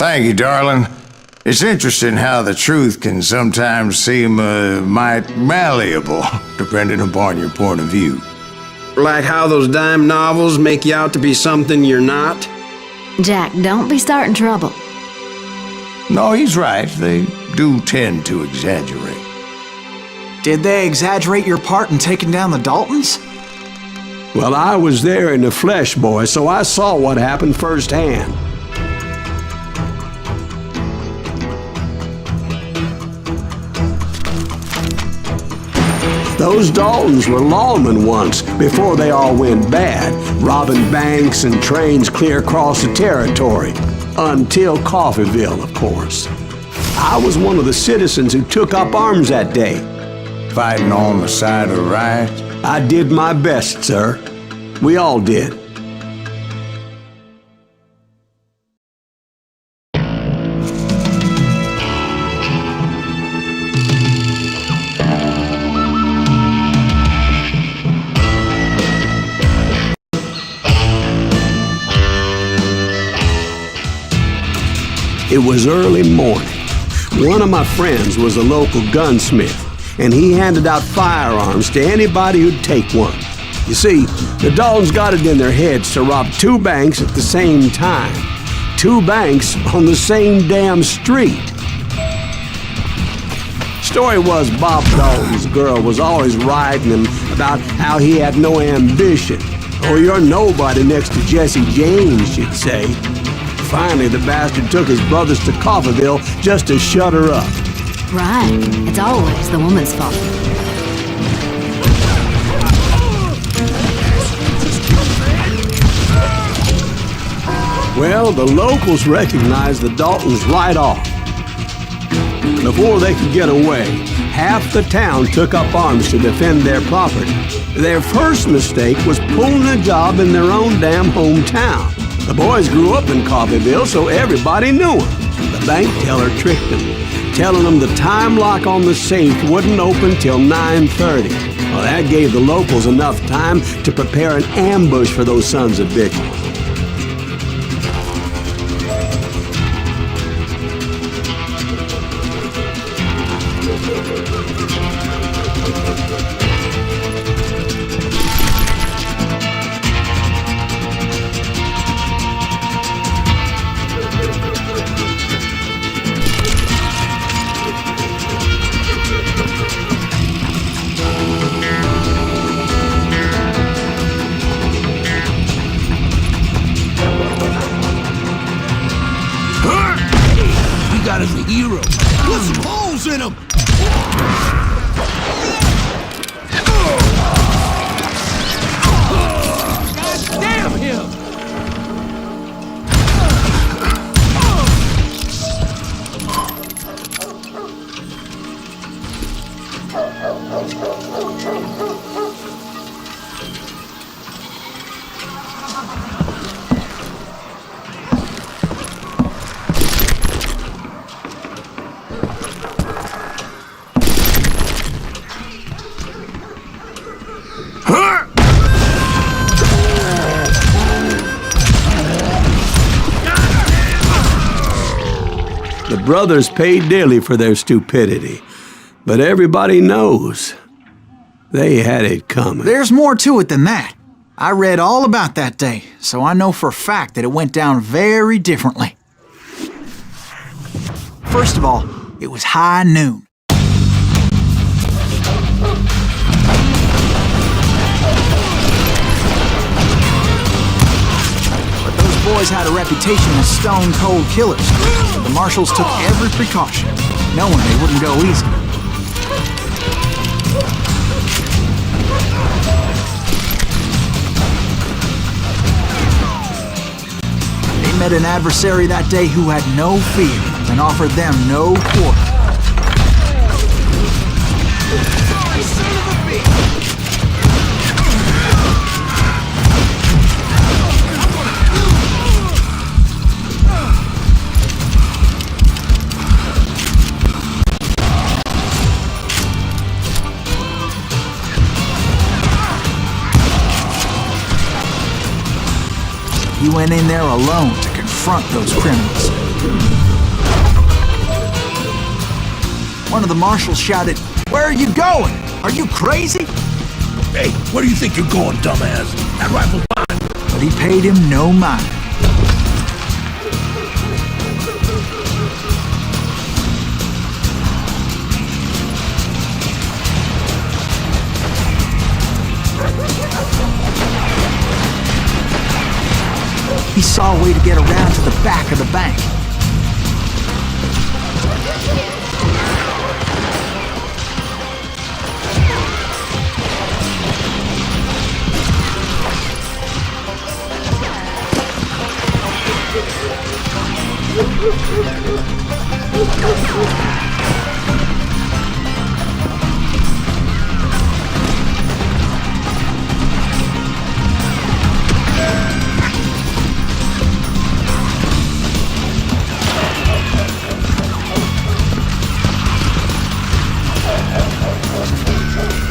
Thank you, darling. It's interesting how the truth can sometimes seem might malleable, depending upon your point of view. Like how those dime novels make you out to be something you're not? Jack, don't be starting trouble. No, he's right. They do tend to exaggerate. Did they exaggerate your part in taking down the Daltons? Well, I was there in the flesh, boy, so I saw what happened firsthand. Those Daltons were lawmen once, before they all went bad, robbing banks and trains clear across the territory. Until Coffeeville, of course. I was one of the citizens who took up arms that day. Fighting on the side of the right? I did my best, sir. We all did. It was early morning. One of my friends was a local gunsmith, and he handed out firearms to anybody who'd take one. You see, the Daltons got it in their heads to rob 2 banks at the same time. 2 banks on the same damn street. Story was Bob Dalton's girl was always riding him about how he had no ambition. Oh, you're nobody next to Jesse James, she'd say. Finally, the bastard took his brothers to Coffeeville just to shut her up. Right. It's always the woman's fault. Well, the locals recognized the Daltons right off. Before they could get away, half the town took up arms to defend their property. Their first mistake was pulling a job in their own damn hometown. The boys grew up in Coffeeville, so everybody knew them. The bank teller tricked them, telling them the time lock on the safe wouldn't open till 9:30. Well, that gave the locals enough time to prepare an ambush for those sons of bitches. As a hero. Put some holes in him! God damn him! The brothers paid dearly for their stupidity, but everybody knows they had it coming. There's more to it than that. I read all about that day, so I know for a fact that it went down very differently. First of all, it was high noon. Those boys had a reputation as stone-cold killers. The marshals took every precaution, knowing they wouldn't go easy. They met an adversary that day who had no fear and offered them no quarter. He went in there alone to confront those criminals. One of the marshals shouted, "Where are you going? Are you crazy?" Hey, where do you think you're going, dumbass? That rifle's mine. But he paid him no mind. He saw a way to get around to the back of the bank.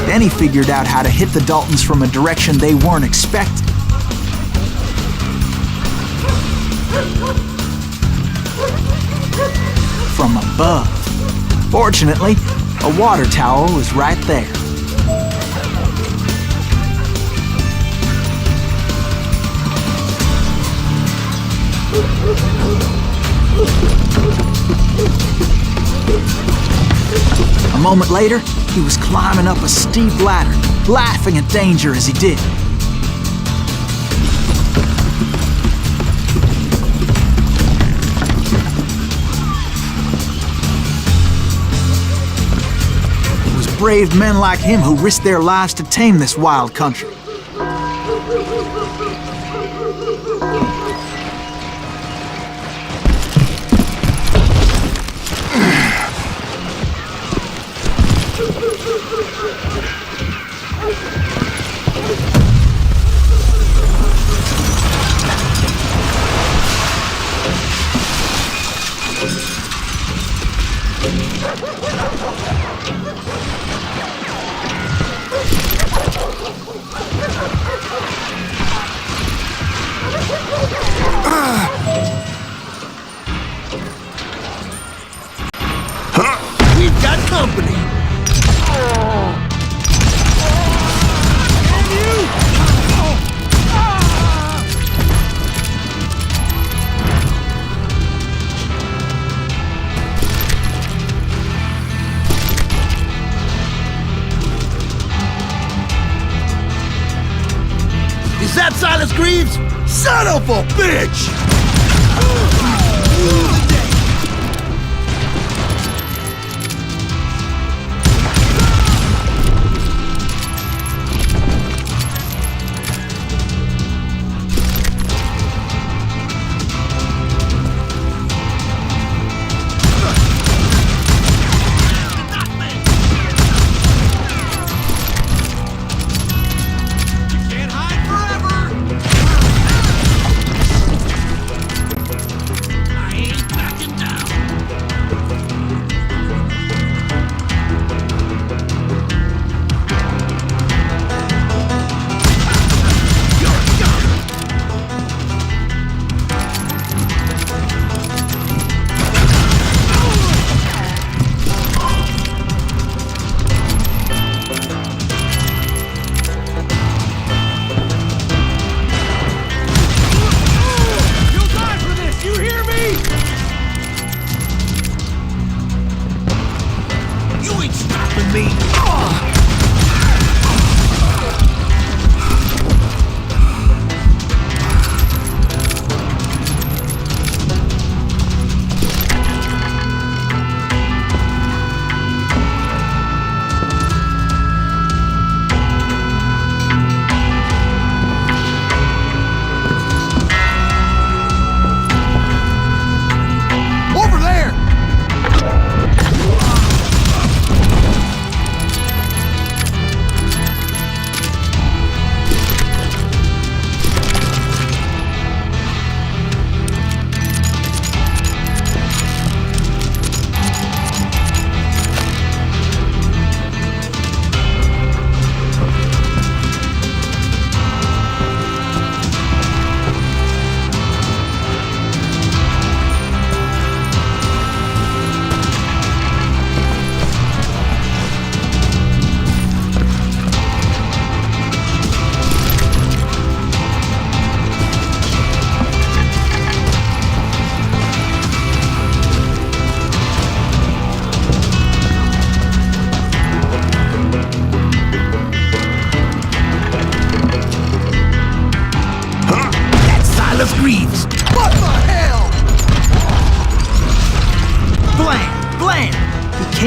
Then he figured out how to hit the Daltons from a direction they weren't expecting. From above. Fortunately, a water tower was right there. A moment later, he was climbing up a steep ladder, laughing at danger as he did. It was brave men like him who risked their lives to tame this wild country. We've got company. Is that Silas Greaves? Son of a bitch!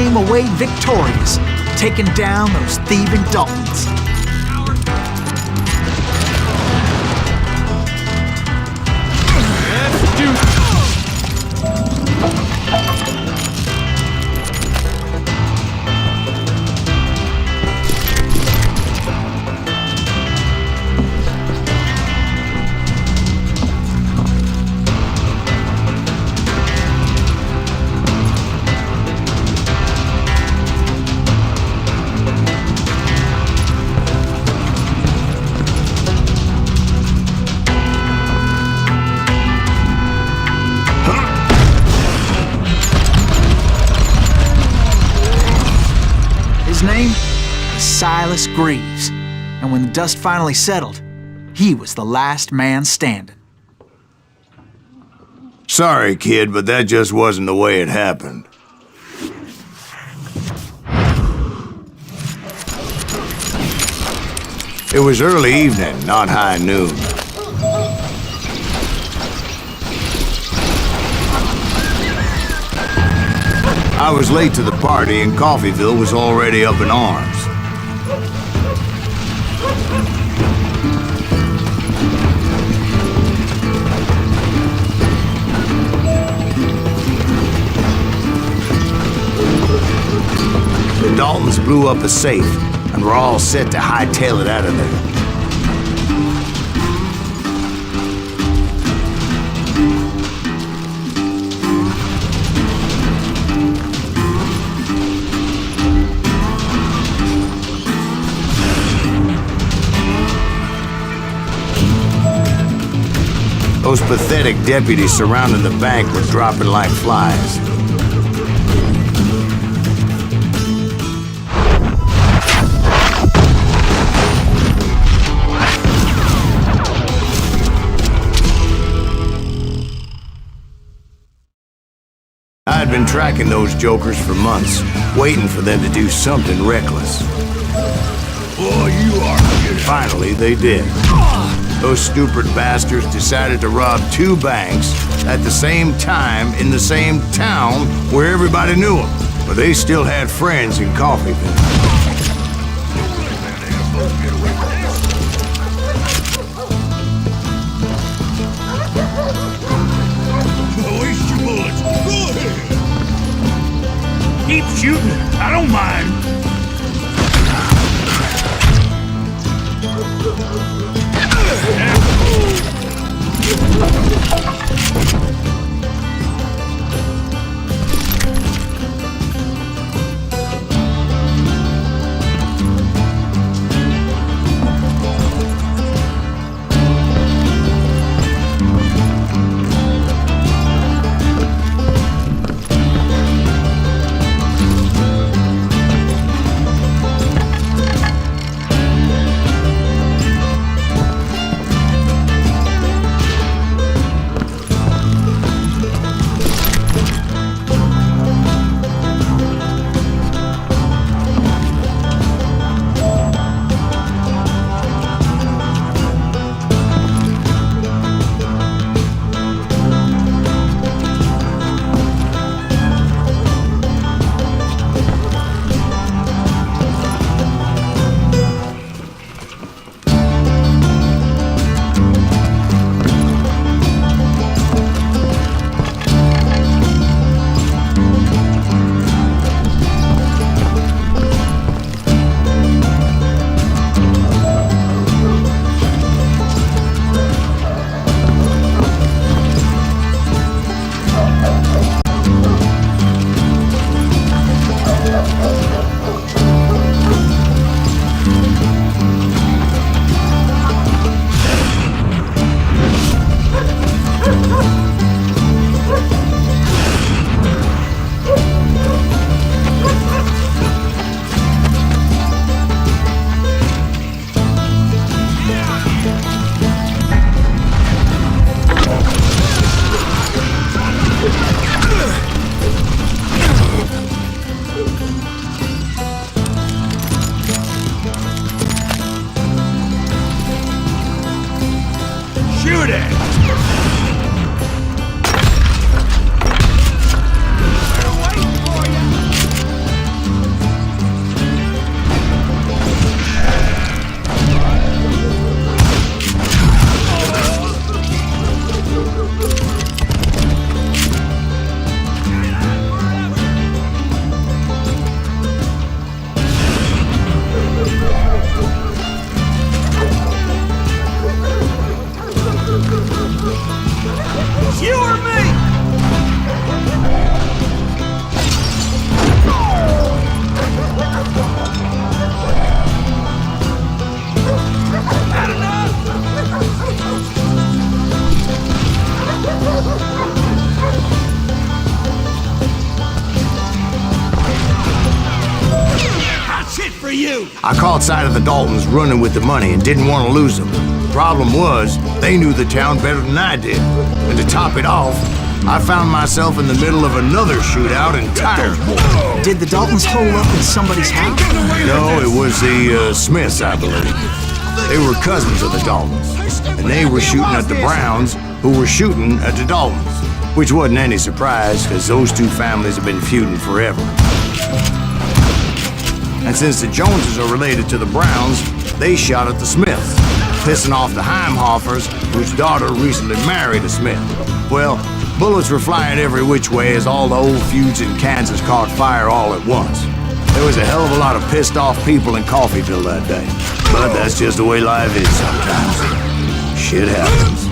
came away victorious, taking down those thieving Daltons. His name? Silas Greaves. And when the dust finally settled, he was the last man standing. Sorry, kid, but that just wasn't the way it happened. It was early evening, not high noon. I was late to the party and Coffeyville was already up in arms. The Daltons blew up a safe and were all set to hightail it out of there. Those pathetic deputies surrounding the bank were dropping like flies. I had been tracking those jokers for months, waiting for them to do something reckless. Boy, you are good. Finally, they did. Those stupid bastards decided to rob two banks at the same time in the same town where everybody knew them. But they still had friends in Coffeyville. Waste your bullets. Go ahead. Keep shooting. I don't mind. I caught sight of the Daltons running with the money and didn't want to lose them. Problem was, they knew the town better than I did. And to top it off, I found myself in the middle of another shootout entirely. Did the Daltons hole up in somebody's house? No, it was the Smiths, I believe. They were cousins of the Daltons, and they were shooting at the Browns, who were shooting at the Daltons, which wasn't any surprise, because those two families have been feuding forever. And since the Joneses are related to the Browns, they shot at the Smiths, pissing off the Heimhoffers, whose daughter recently married a Smith. Well, bullets were flying every which way as all the old feuds in Kansas caught fire all at once. There was a hell of a lot of pissed off people in Coffeyville that day. But that's just the way life is sometimes. Shit happens.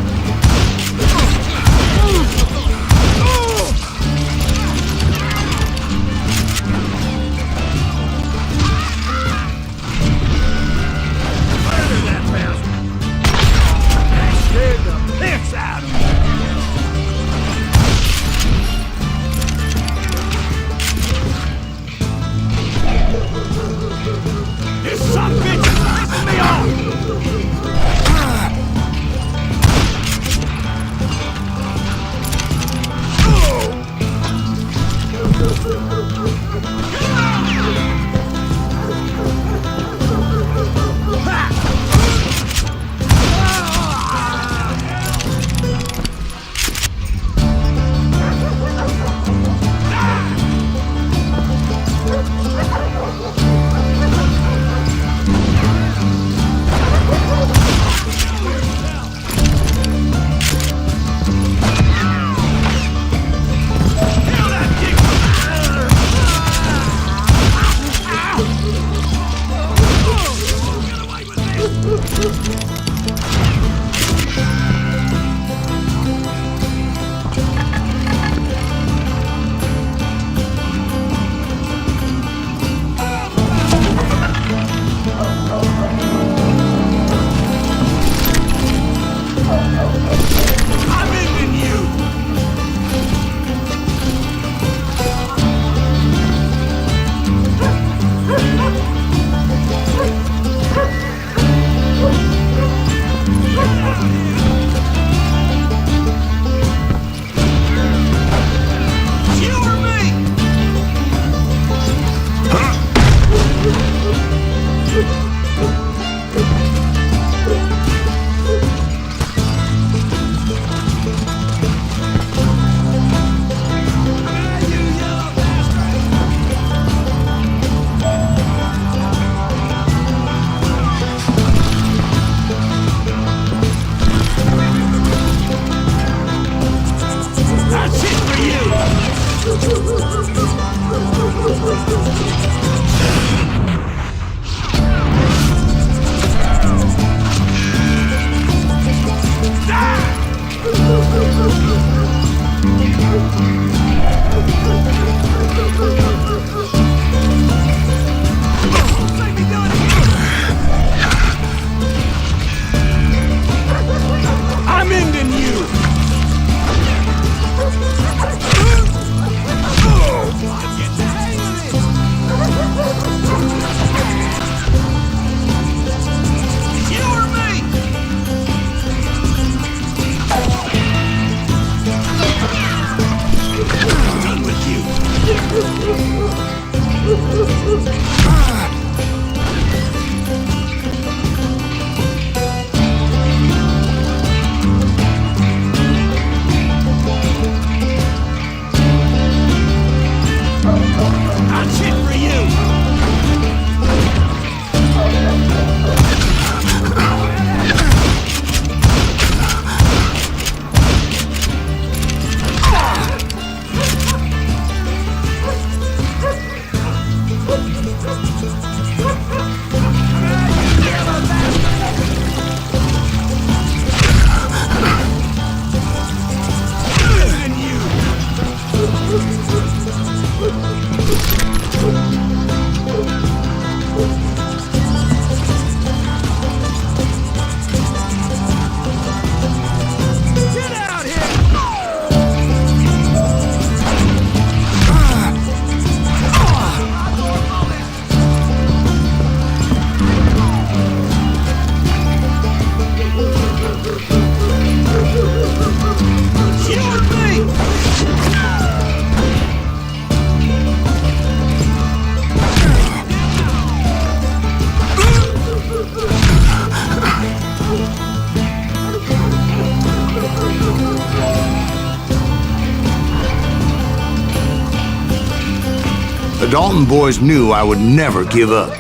The Dalton boys knew I would never give up.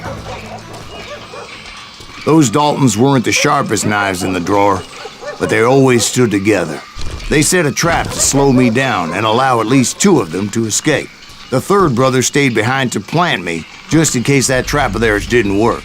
Those Daltons weren't the sharpest knives in the drawer, but they always stood together. They set a trap to slow me down and allow at least 2 of them to escape. The third brother stayed behind to plant me, just in case that trap of theirs didn't work.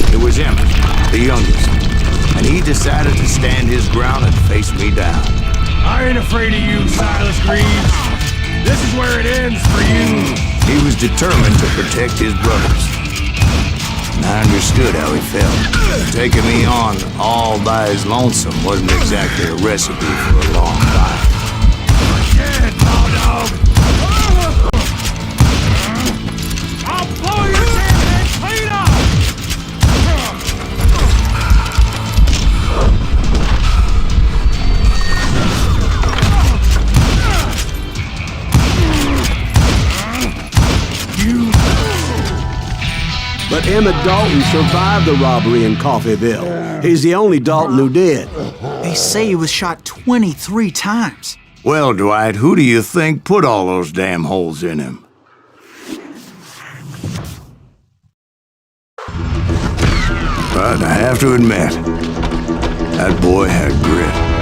It was Emmett, the youngest, and he decided to stand his ground and face me down. I ain't afraid of you, Silas Greaves. This is where it ends for you. He was determined to protect his brothers. And I understood how he felt. Taking me on all by his lonesome wasn't exactly a recipe for a long fight. Yeah, dog. I'll blow your damn head clean off. But Emmett Dalton survived the robbery in Coffeyville. He's the only Dalton who did. They say he was shot 23 times. Well, Dwight, who do you think put all those damn holes in him? But I have to admit, that boy had grit.